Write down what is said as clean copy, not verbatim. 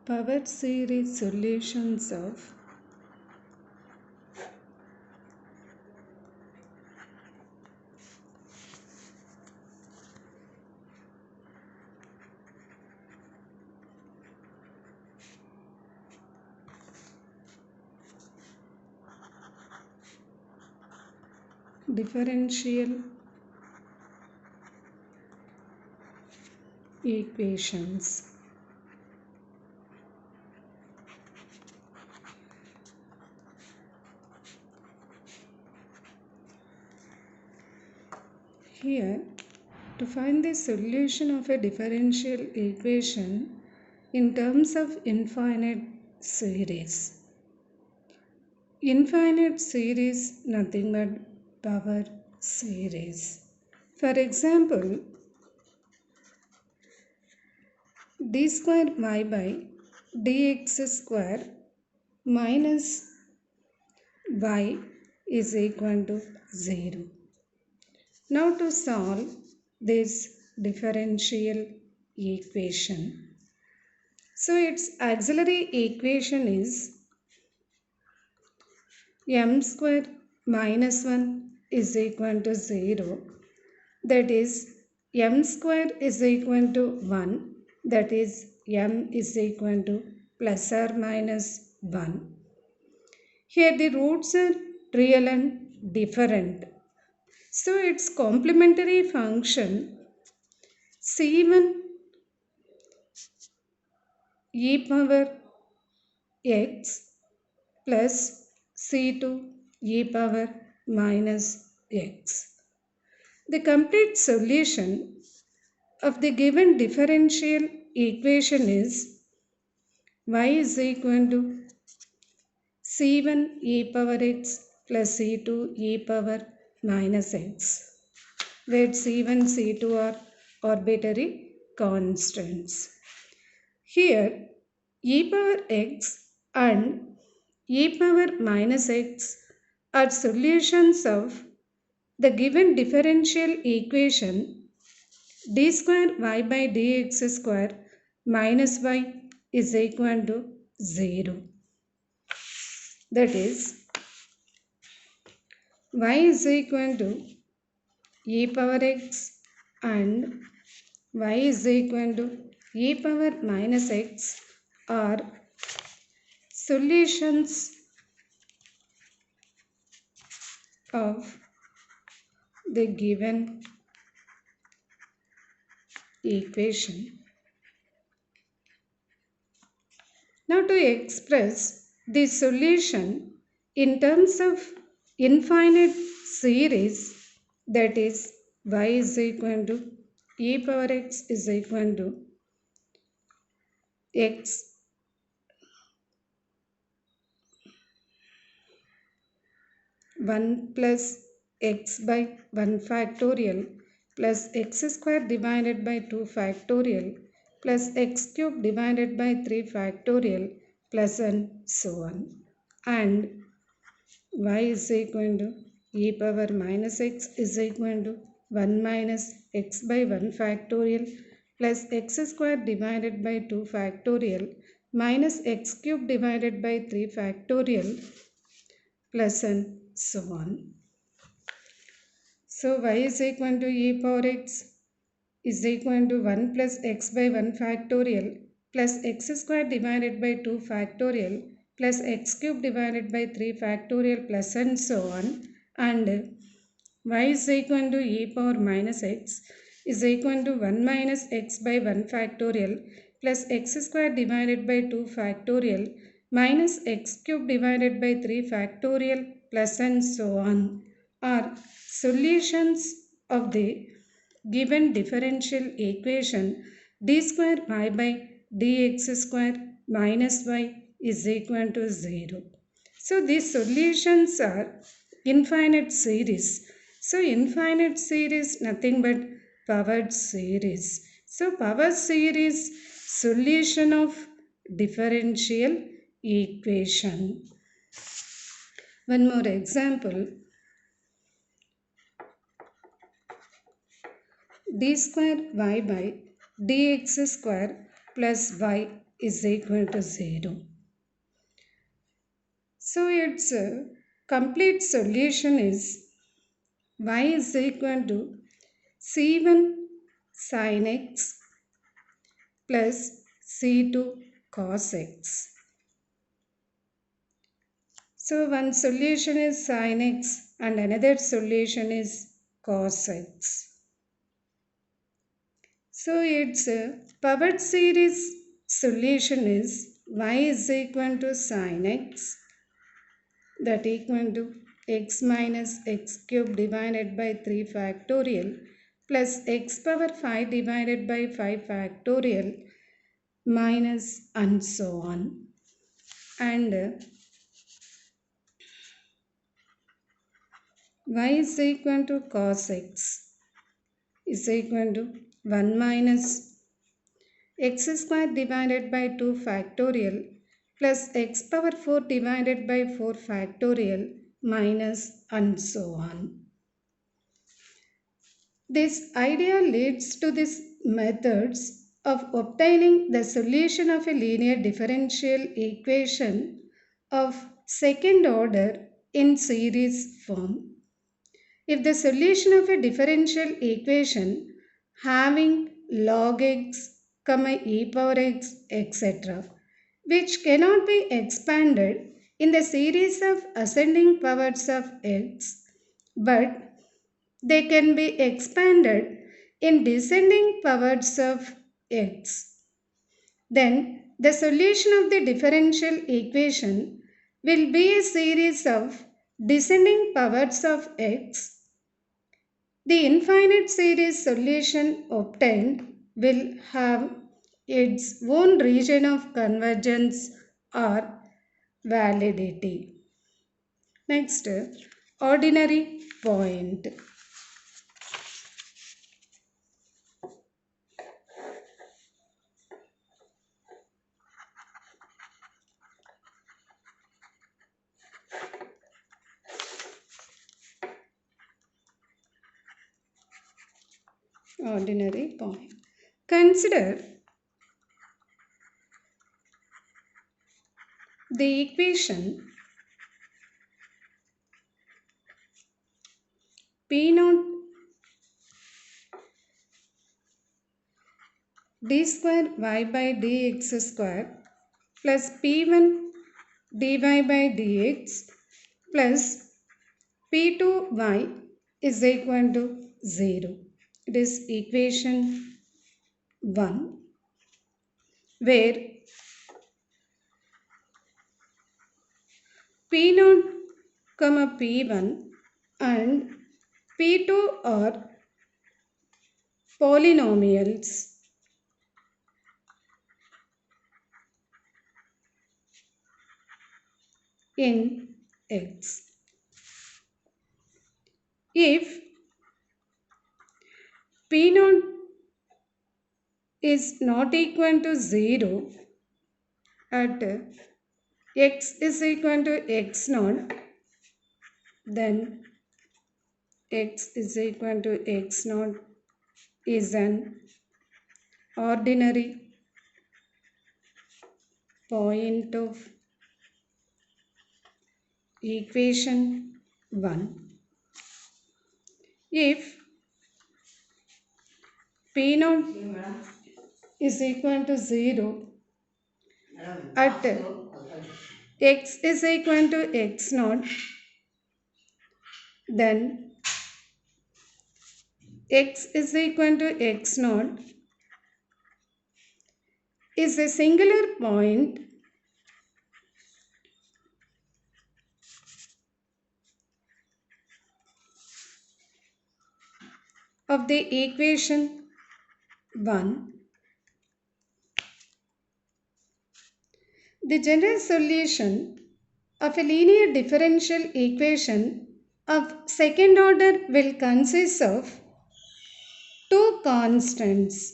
Power series solutions of differential equations. Here, to find the solution of a differential equation in terms of infinite series. Infinite series nothing but power series. For example, d square y by dx square minus y is equal to 0. Now to solve this differential equation. So its auxiliary equation is m square minus 1 is equal to 0. That is m square is equal to 1. That is m is equal to plus or minus 1. Here the roots are real and different. So its complementary function c1 e power x plus c2 e power minus x. The complete solution of the given differential equation is y is equal to c1 e power x plus c2 e power minus x, where c1 c2 are arbitrary constants. Here e power x and e power minus x are solutions of the given differential equation d square y by dx square minus y is equal to 0. That is y is equal to e power x and y is equal to e power minus x are solutions of the given equation. Now to express the solution in terms of infinite series, that is y is equal to e power x is equal to x 1 plus x by 1 factorial plus x square divided by 2 factorial plus x cube divided by 3 factorial plus and so on, and y is equal to e power minus x is equal to 1 minus x by 1 factorial plus x square divided by 2 factorial minus x cube divided by 3 factorial plus and so on. So y is equal to e power x is equal to 1 plus x by 1 factorial plus x square divided by 2 factorial plus x cube divided by 3 factorial plus and so on, and y is equal to e power minus x is equal to 1 minus x by 1 factorial plus x square divided by 2 factorial minus x cube divided by 3 factorial plus and so on are solutions of the given differential equation d square y by dx square minus y is equal to 0. So these solutions are infinite series. So infinite series nothing but powered series. So power series solution of differential equation. One more example. d square y by dx square plus y is equal to 0. So its complete solution is y is equal to c1 sin x plus c2 cos x. So one solution is sin x and another solution is cos x. So its powered series solution is y is equal to sin x, that equal to x minus x cube divided by 3 factorial plus x power 5 divided by 5 factorial minus and so on. And y is equal to cos x is equal to 1 minus x square divided by 2 factorial plus x power 4 divided by 4 factorial minus and so on. This idea leads to these methods of obtaining the solution of a linear differential equation of second order in series form. If the solution of a differential equation having log x, e power x, etc., which cannot be expanded in the series of ascending powers of x, but they can be expanded in descending powers of x, then the solution of the differential equation will be a series of descending powers of x. The infinite series solution obtained will have its own region of convergence or validity. Next, ordinary point. Ordinary point. Consider the equation P naught d square y by dx square plus P1 dy by dx plus P2y is equal to 0. It is equation 1, where P0, P1 and P2 are polynomials in X. If P0 is not equal to 0 at x is equal to x0, then x is equal to x0 is an ordinary point of equation 1. If P0 is equal to 0 at x is equal to x0, then x is equal to x0 is a singular point of the equation 1. The general solution of a linear differential equation of second order will consist of two constants.